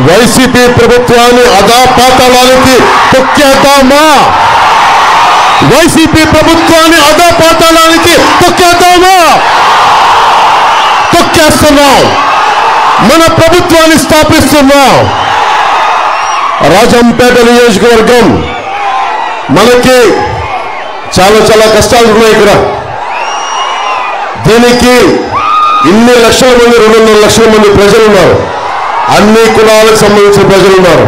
YCP ప్రభుత్వాన్ని అధాపాతాళానికి తొక్కేద్దామా? YCP ప్రభుత్వాన్ని అధాపాతాళానికి తొక్కేద్దామా? తొక్కేస్తున్నాం. మన ప్రభుత్వాన్ని స్థాపిస్తున్నాం. రాజంపేట నియోజకవర్గం మనకి చాలా కష్టాలు ఉన్నాయి. ఇక్కడ దీనికి ఇన్ని లక్షల మంది 2.5 లక్షల మంది ప్రజలు ఉన్నారు. అన్ని కులాలకు సంబంధించిన ప్రజలు ఉన్నారు.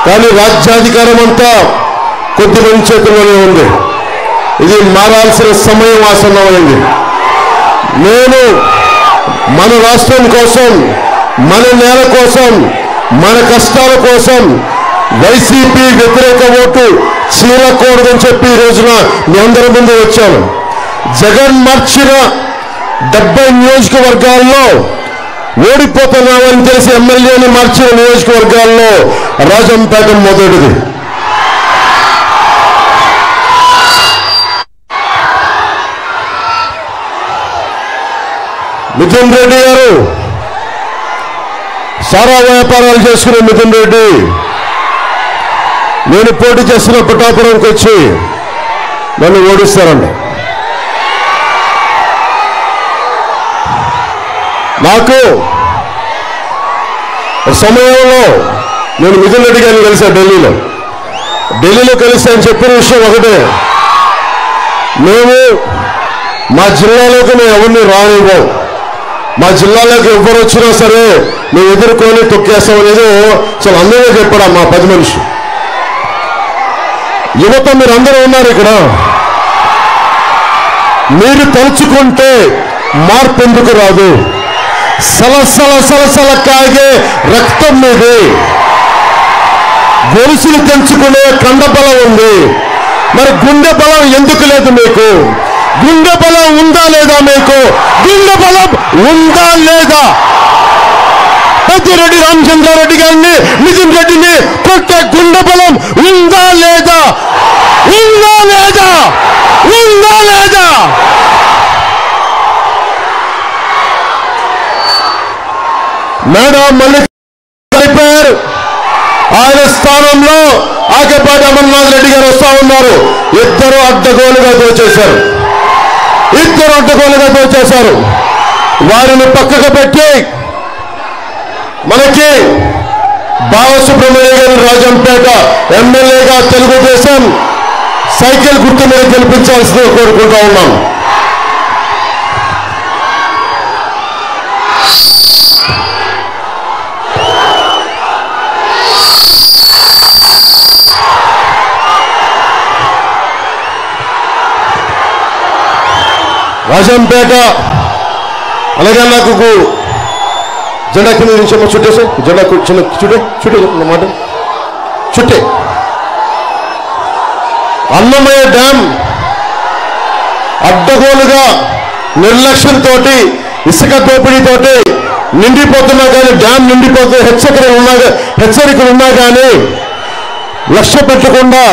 కానీ రాజ్యాధికారం అంతా కొద్దిమంది చేతుల్లోనే ఉంది. ఇది మారాల్సిన సమయం ఆసన్నమైంది. నేను మన రాష్ట్రం కోసం, మన నేల కోసం, మన కష్టాల కోసం వైసీపీ వ్యతిరేక ఓటు చీలకూడదని చెప్పి ఈ రోజున మీ అందరి ముందు వచ్చాను. జగన్ మార్చిన 70 నియోజకవర్గాల్లో ఓడిపోతున్నామని తెలిసి ఎమ్మెల్యేని మార్చిన నియోజకవర్గాల్లో రాజంపేట మొదటిది. మిథున్ రెడ్డి గారు సారా వ్యాపారాలు చేసుకునే మిథున్ రెడ్డి నేను పోటీ చేస్తున్న పిఠాపురంకి వచ్చి నన్ను ఓడిస్తారండి. నాకు సమయంలో నేను మిథున్ రెడ్డి గారిని కలిసా ఢిల్లీలో కలిసి ఆయన చెప్పిన విషయం ఒకటే, మేము మా జిల్లాలోకి మేము ఎవరిని రానివ్వం, మా జిల్లాలోకి ఎవరు వచ్చినా సరే మేము ఎదుర్కొని తొక్కేస్తాం అనేది చాలా అందంగా చెప్పాడు మా 10 మనిషి. యువత మీరందరూ ఉన్నారు ఇక్కడ. మీరు తలుచుకుంటే మార్పు ఎందుకు రాదు? సలసల కాగే రక్తం మీది. గొలుసులు తెంచుకునే కండ బలం ఉంది. మరి గుండె బలం ఎందుకు లేదు మీకు? గుండె బలం ఉందా లేదా మీకు? గుండె బలం ఉందా లేదా? పెద్దిరెడ్డి రామచంద్రారెడ్డి గారిని, మిథున్ రెడ్డిని కొట్టే గుండె బలం ఉందా లేదా? ఉందా లేదా? ఉందా లేదా? మేడం మల్లిక్ అయిపోయారు. ఆయన స్థానంలో ఆకేపాటి అమర్నాథ్ రెడ్డి గారు వస్తా ఉన్నారు. ఇద్దరు అడ్డగోలుగా దోచేశారు. వారిని పక్కకు పెట్టి మనకి బాలసుబ్రహ్మణ్య గారిని రాజంపేట ఎమ్మెల్యేగా తెలుగుదేశం సైకిల్ గుర్తు మీద గెలిపించాల్సిందిగా కోరుకుంటా ఉన్నాం. రాజంపేట అలాగే నాకు జెండా కింద నిమిషం చుట్టేసి జెండా చిన్న చుట్టే మాట చుట్టే అన్నమయ్య డ్యామ్ అడ్డగోలుగా నిర్లక్ష్యంతో ఇసుక దోపిడీతోటి నిండిపోతున్నా కానీ డ్యామ్ నిండిపోతే హెచ్చరికలు ఉన్నా కానీ లక్ష్య పెట్టకుండా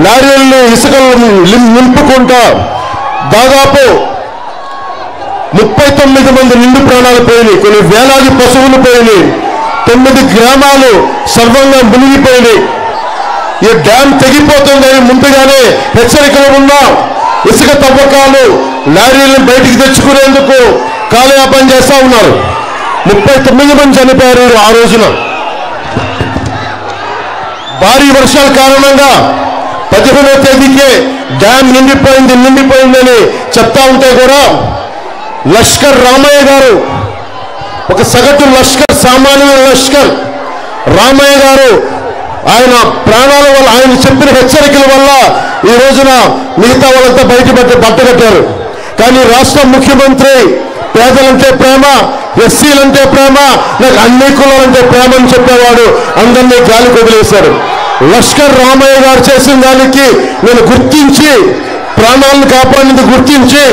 లారీలను ఇసుకలు నింపుకుంటా దాదాపు 39 మంది నిండు ప్రాణాలు పోయినాయి. కొన్ని వేలాది పశువులు పోయినాయి. 9 గ్రామాలు సర్వంగా మునిగిపోయినాయి. ఈ డ్యామ్ తెగిపోతుందని ముందుగానే హెచ్చరికలు ఉన్నా ఇసుక తవ్వకాలు లారీలను బయటికి తెచ్చుకునేందుకు కాలయాపన చేస్తా ఉన్నారు. 39 మంది చనిపోయారు ఆ రోజున. భారీ వర్షాల కారణంగా 15వ తేదీకే డ్యామ్ నిండిపోయిందని చెప్తా ఉంటే కూడా లష్కర్ రామయ్య గారు, ఒక సగటు లష్కర్, సామాన్య లష్కర్ రామయ్య గారు ఆయన ప్రాణాల వల్ల, ఆయన చెప్పిన హెచ్చరికల వల్ల ఈ రోజున మిగతా వాళ్ళంతా బట్టగట్టారు. కానీ రాష్ట్ర ముఖ్యమంత్రి పేదలంటే ప్రేమ, ఎస్సీలంటే ప్రేమ, నాకు అన్ని కులాలంటే ప్రేమ అని చెప్పేవాడు అందరినీ గాలి వదిలేశారు. లష్కర్ రామయ్య గారు చేసిన దానికి నేను గుర్తించి, ప్రాణాలను కాపాడినందుకు గుర్తించి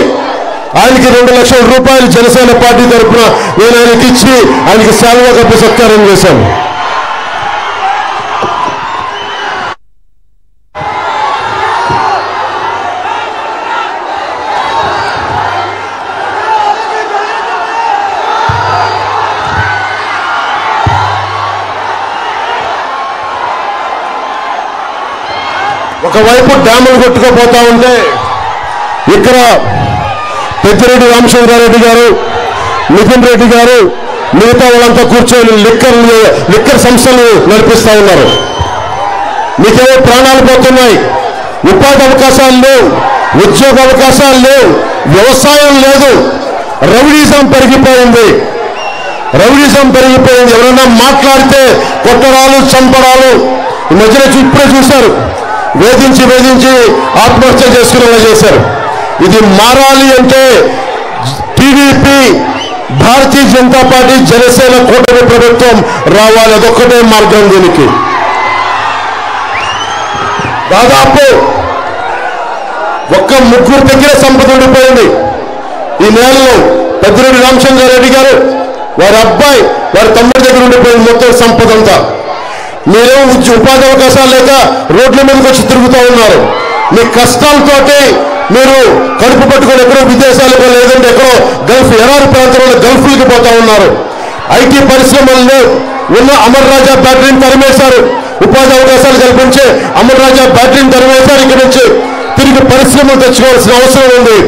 ఆయనకి 2 లక్షల రూపాయలు జనసేన పార్టీ తరఫున నేను ఆయనకి ఇచ్చి ఆయనకి శాలువా కప్పి సత్కారం చేశాను. ఒకవైపు డ్యాములు కొట్టుకుపోతా ఉంటే ఇక్కడ పెద్దిరెడ్డి రామచంద్రారెడ్డి గారు, నితిన్ రెడ్డి గారు, మిగతా వాళ్ళంతా కూర్చొని లిక్కర్ సంస్థలు నడిపిస్తా ఉన్నారు. మీకేమో ప్రాణాలు పోతున్నాయి, ఉపాధి అవకాశాలు లేవు, ఉద్యోగ అవకాశాలు లేవు, వ్యవసాయం లేదు, రౌడీజం పెరిగిపోయింది. ఎవరైనా మాట్లాడితే కొట్టడాలు, చంపడాలు. ఈ మధ్యన ఇప్పుడే చూశారు, వేధించి ఆత్మహత్య చేసుకునేలా చేశారు. ఇది మారాలి అంటే టీడీపీ, భారతీయ జనతా పార్టీ, జనసేన కూటమి ప్రభుత్వం రావాలి. అదొక్కటే మార్గం దీనికి. దాదాపు ఒక్క ముగ్గురు దగ్గర సంపద ఉండిపోయింది ఈ నేలలో. పెద్దిరెడ్డి రామచంద్రారెడ్డి గారు, వారి అబ్బాయి, వారి తమ్ముడి దగ్గర ఉండిపోయింది మొత్తం సంపద అంతా. మీరేమో ఉపాధి అవకాశాలు లేక రోడ్ల మీదకి వచ్చి తిరుగుతూ ఉన్నారు. మీ కష్టాలతోటి మీరు కడుపు పట్టుకొని ఎక్కడో విదేశాలకు, లేదంటే ఎక్కడో గల్ఫ్, ఎడారి ప్రాంతంలో గల్ఫ్లకి పోతా ఉన్నారు. ఐటీ పరిశ్రమల్లో ఉన్న అమర్ రాజా బ్యాటరీని తరిమేశారు. ఉపాధి అవకాశాలు కల్పించే అమర్ రాజా బ్యాటరీని తరిమేశారు. ఇక్కడ నుంచి తిరిగి పరిశ్రమలు తెచ్చుకోవాల్సిన అవసరం ఉంది.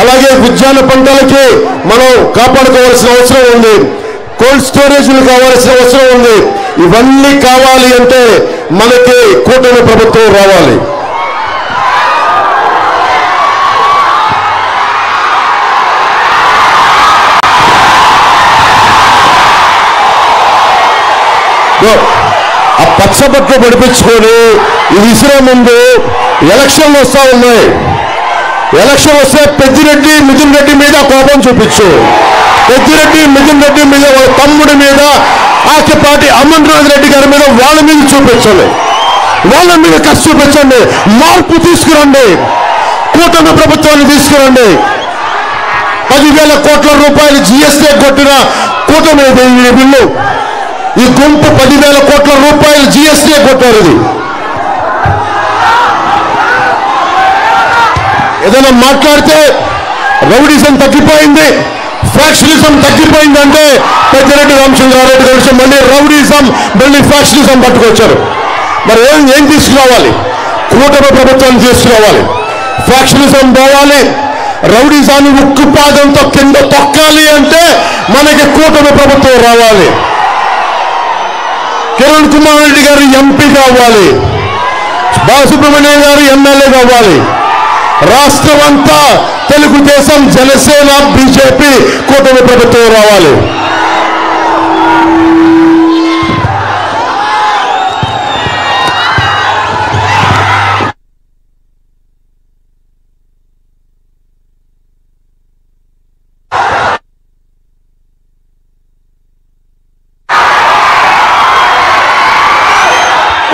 అలాగే ఉద్యాన పంటలకి మనం కాపాడుకోవాల్సిన అవసరం ఉంది. కోల్డ్ స్టోరేజ్లు కావాల్సిన అవసరం ఉంది. ఇవన్నీ కావాలి అంటే మనకి కూటమి ప్రభుత్వం రావాలి. ఆ పచ్చబట్లు పడిపించుకొని ఇది విసిరే ముందు ఎలక్షన్లు వస్తా ఉన్నాయి. ఎలక్షన్ వస్తే పెద్దిరెడ్డి, మిథున్ రెడ్డి మీద కోపం చూపించు. పెద్దిరెడ్డి, మిథున్ రెడ్డి మీద, వాళ్ళ తమ్ముడి మీద, ఆకిపాటి అమర్నాథ్ రెడ్డి గారి మీద, వాళ్ళ మీద చూపించండి. వాళ్ళ మీద కసి చూపించండి. మార్పు తీసుకురండి. కూటమి ప్రభుత్వాన్ని తీసుకురండి. 10,000 కోట్ల రూపాయలు జీఎస్టీ కొట్టిన కూటమి బిల్లు. ఈ గుంపు 10,000 కోట్ల రూపాయలు జీఎస్టీ కొట్టారు. ఇది ఏదైనా మాట్లాడితే రౌడీజం తగ్గిపోయింది, ఫ్యాక్షనిజం తగ్గిపోయిందంటే పెద్దిరెడ్డి రామచంద్రారెడ్డి గారు మళ్ళీ రౌడీజం, మళ్ళీ ఫ్యాక్షనిజం పట్టుకొచ్చారు. మరి ఏం తీసుకురావాలి? కూటమి ప్రభుత్వాన్ని తీసుకురావాలి. ఫ్యాక్షనిజం పోవాలి. రౌడీజాన్ని ఉక్కుపాదంతో కింద తొక్కాలి అంటే మనకి కూటమి ప్రభుత్వం రావాలి. కిరణ్ కుమార్ రెడ్డి గారు ఎంపీ కావాలి. బాలసుబ్రహ్మణ్యం గారు ఎమ్మెల్యే కావాలి. రాష్ట్రం అంతా తెలుగుదేశం, జనసేన, బీజేపీ కూటమి ప్రభుత్వం రావాలి.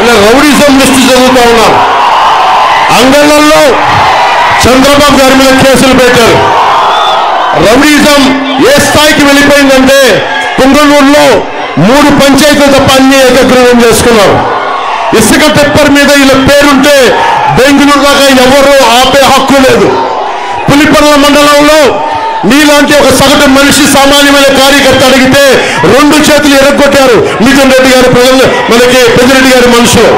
ఇలా రౌడీజం లిస్టు చదువుతా ఉన్నాం. అంగళ్ళల్లో చంద్రబాబు గారి మీద కేసులు పెట్టారు. రౌడీజం ఏ స్థాయికి వెళ్ళిపోయిందంటే పుంగనూరులో 3 పంచాయతీలు తప్ప అన్ని ఏకగ్రీవం చేసుకున్నారు. ఇసుక టెప్పర్ మీద ఇలా పేరుంటే బెంగళూరు దాకా ఎవరూ ఆపే హక్కు లేదు. పులిపర్ల మండలంలో నీలాంటి ఒక సగటు మనిషి, సామాన్యమైన కార్యకర్త అడిగితే 2 చేతులు ఎరగొట్టారు మిథున్ రెడ్డి గారి ప్రజలు, మనకి పెద్దిరెడ్డి గారి మనుషులు.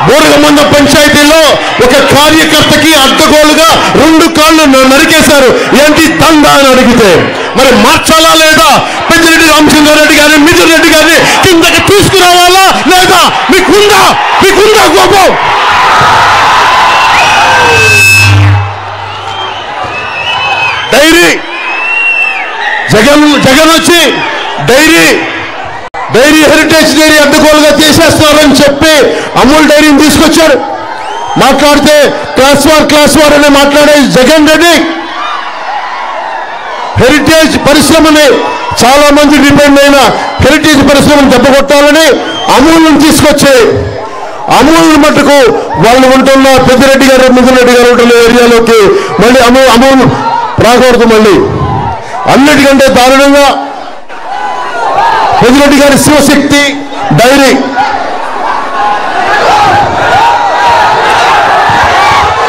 బోరగమంద పంచాయతీలో ఒక కార్యకర్తకి అడ్డగోలుగా 2 కాళ్ళు నరికేశారు. ఏంటి దందా అని అడిగితే మరి మార్చాలా లేదా? పెద్దిరెడ్డి రామచంద్రారెడ్డి గారిని, మిథున్ రెడ్డి గారిని కిందకి తీసుకురావాలా లేదా? మీకుందా కోపం? డైరీ జగన్ వచ్చి డైరీ హెరిటేజ్ డైరీ అడ్డగోలుగా తీసేస్తున్నారని చెప్పి అమూల్ డైరీని తీసుకొచ్చారు. మాట్లాడితే క్లాస్ వార్ అని మాట్లాడే జగన్ రెడ్డి హెరిటేజ్ పరిశ్రమని, చాలా మంది డిపెండ్ అయిన హెరిటేజ్ పరిశ్రమను దెబ్బకొట్టాలని అమూల్ని తీసుకొచ్చి, అమూల్ మట్టుకు వాళ్ళు ఉంటున్న పెద్దిరెడ్డి గారు, మిథున్ రెడ్డి గారు ఉంటున్న ఏరియాలోకి మళ్ళీ అమూల్ రాకూడదు. మళ్ళీ అన్నిటికంటే దారుణంగా పెద్దిరెడ్డి గారి Sivasakthi dairy,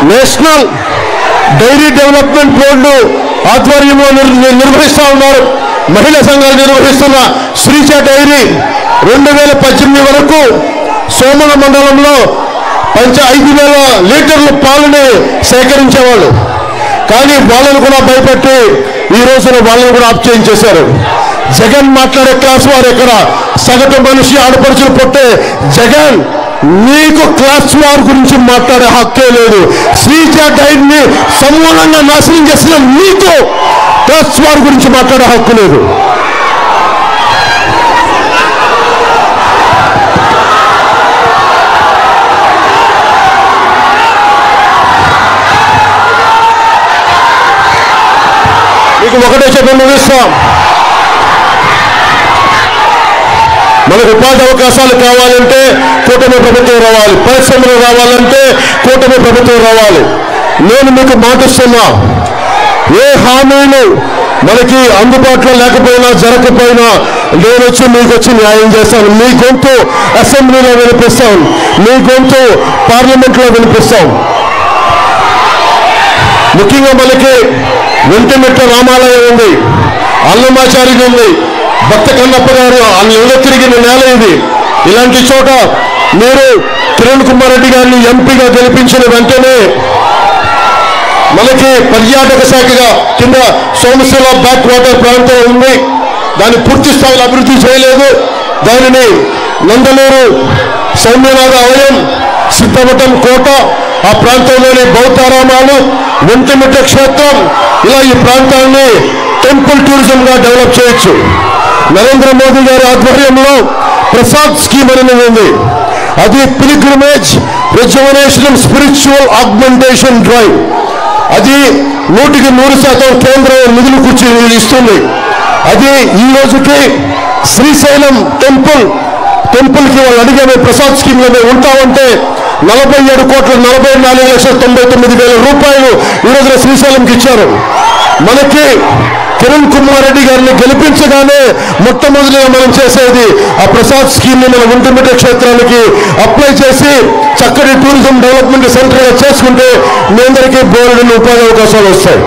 national dairy development board ఆధ్వర్యంలో నిర్వహిస్తూ ఉన్నారు. మహిళా సంఘాలు నిర్వహిస్తున్న శ్రీచ డైరీ 2018 వరకు సోమన మండలంలో 5,000 లీటర్ల పాలని సేకరించేవాళ్ళు. కానీ వాళ్ళను కూడా భయపెట్టి ఈ రోజున వాళ్ళని కూడా ఆఫ్ చేయించేశారు. జగన్ మాట్లాడే క్లాస్ వారు ఎక్కడ? సగటు మనిషి ఆడపడుచులు పుట్టే జగన్ నీకు క్లాస్ వార్ గురించి మాట్లాడే హక్కే లేదు. శ్రీజ డైట్ ని సమూలంగా నాశనం చేసిన నీకు క్లాస్ వార్ గురించి మాట్లాడే హక్కు లేదు. మీకు ఒకటే చెప్పి ముగిస్తాం. మనకు ఉపాధి అవకాశాలు కావాలంటే కూటమి ప్రభుత్వం రావాలి. పరిశ్రమలు రావాలంటే కూటమి ప్రభుత్వం రావాలి. నేను మీకు మాటిస్తున్నా, ఏ హామీలు మనకి అందుబాటులో లేకపోయినా జరగకపోయినా నేను వచ్చి మీకు వచ్చి న్యాయం చేస్తాను. మీ గొంతు అసెంబ్లీలో వినిపిస్తాం, మీ గొంతు పార్లమెంట్లో వినిపిస్తాం. ముఖ్యంగా మనకి ఒంటిమిట్ట రామాలయం ఉంది, అన్నమాచార్యులు ఉంది, భక్త కన్నప్ప గారు అల్లు తిరిగిన నేల ఇది. ఇలాంటి చోట మీరు కిరణ్ కుమార్ రెడ్డి గారిని ఎంపీగా గెలిపించిన వెంటనే మనకి పర్యాటక శాఖగా కింద సోమశిల బ్యాక్ వాటర్ ప్రాంతం ఉంది. దాన్ని పూర్తి స్థాయిలో అభివృద్ధి చేయలేదు. దానిని నందలూరు, సౌమ్యనాథ ఆలయం, సిద్ధవటం కోట, ఆ ప్రాంతంలోని బౌద్ధారామాలు, ఒంటిమిట్ట క్షేత్రం, ఇలా ఈ ప్రాంతాన్ని టెంపుల్ టూరిజం గా డెవలప్ చేయొచ్చు. నరేంద్ర మోదీ గారి ఆధ్వర్యంలో ప్రసాద్ స్కీమ్ అనేది ఉంది. అది pilgrimage reservation spiritual augmentation drive. అది 100% కేంద్రం నిధులు కూర్చొని ఇస్తుంది. అది ఈ రోజుకి శ్రీశైలం టెంపుల్కి వాళ్ళు అడిగే ప్రసాద్ స్కీమ్ లో ఉంటామంటే 47,44,99,000 రూపాయలు ఈ రోజున శ్రీశైలంకి ఇచ్చారు. మనకి కిరణ్ కుమార్ రెడ్డి గారిని గెలిపించగానే మొట్టమొదటిగా మనం చేసేది ఆ ప్రసాద్ స్కీమ్ ని మన ఒంటిమిట్ట క్షేత్రానికి అప్లై చేసి చక్కటి టూరిజం డెవలప్మెంట్ సెంటర్ గా చేసుకుంటే మీ అందరికీ బోలెడన్ని ఉపాధి అవకాశాలు వస్తాయి.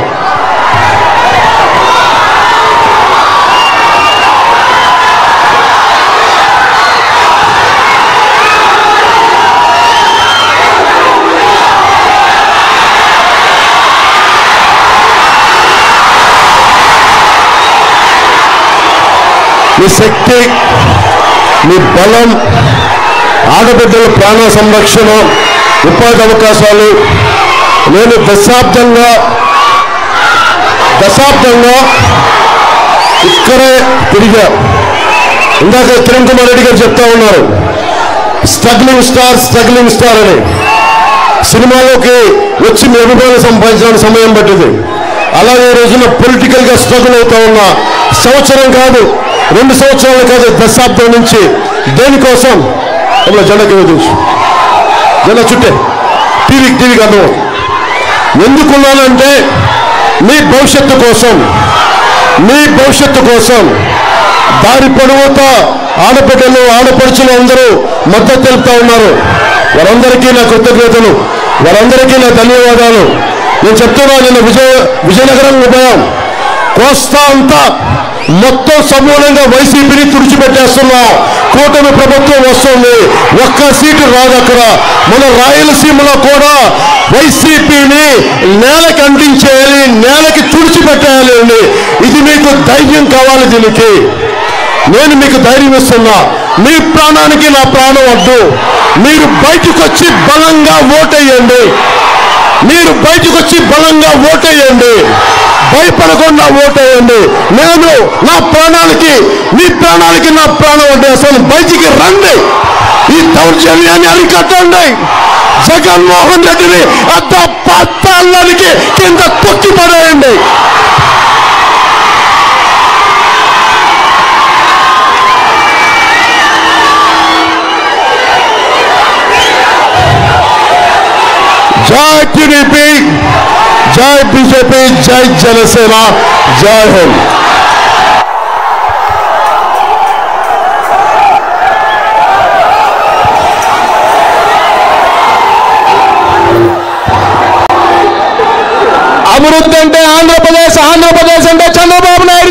మీ శక్తి, మీ బలం, ఆడబిడ్డల ప్రాణ సంరక్షణ, ఉపాధి అవకాశాలు. నేను దశాబ్దంగా ఇక్కడే తిరిగా. ఇందాక కిరణ్ కుమార్ రెడ్డి గారు చెప్తా ఉన్నారు స్ట్రగ్లింగ్ స్టార్ అని. సినిమాలోకి వచ్చి మీ అభిమానం సంపాదించడానికి సమయం పట్టింది. అలాగే ఈ రోజున పొలిటికల్ గా స్ట్రగుల్ అవుతా ఉన్న సంవత్సరం కాదు, 2 సంవత్సరాలు కాదు, దశాబ్దం నుంచి దేనికోసం జెండాకి వేదించు, జెండా చుట్టే టీవీకి అర్థం. ఎందుకున్నానంటే మీ భవిష్యత్తు కోసం దారి పొడవుతా ఆడబిడ్డలు, ఆడపడుచులు అందరూ మద్దతు తెలుపుతా ఉన్నారు. వారందరికీ నా కృతజ్ఞతలు, వారందరికీ నా ధన్యవాదాలు. నేను చెప్తున్నా, నిన్న విజయనగరం ఉభయం కోస్తా అంతా మొత్తం సమూలంగా వైసీపీని తుడిచిపెట్టేస్తున్నాం. కూటమి ప్రభుత్వం వస్తుంది, ఒక్క సీటు రాదు అక్కడ. మన రాయలసీమలో కూడా వైసీపీని నేలకి అంటించేయాలి, నేలకి తుడిచిపెట్టేయాలి. ఇది మీకు ధైర్యం కావాలి. దీనికి నేను మీకు ధైర్యం ఇస్తున్నా. మీ ప్రాణానికి నా ప్రాణం వద్దు. మీరు బయటకు వచ్చి బలంగా ఓటేయండి. భయపడకుండా ఓటేయండి. నేను నా ప్రాణానికి, మీ ప్రాణానికి నా ప్రాణం అంటే అసలు బయటికి రండి. ఈ దౌర్జన్యాన్ని అరికట్టండి. జగన్మోహన్ రెడ్డిని పాతాళానికి కింద తొక్కి పడేయండి. జై టీడీపీ, జై బీజేపీ, జై జనసేన, జై హింద్. అభివృద్ధి అంటే ఆంధ్రప్రదేశ్ అంటే చంద్రబాబు నాయుడు.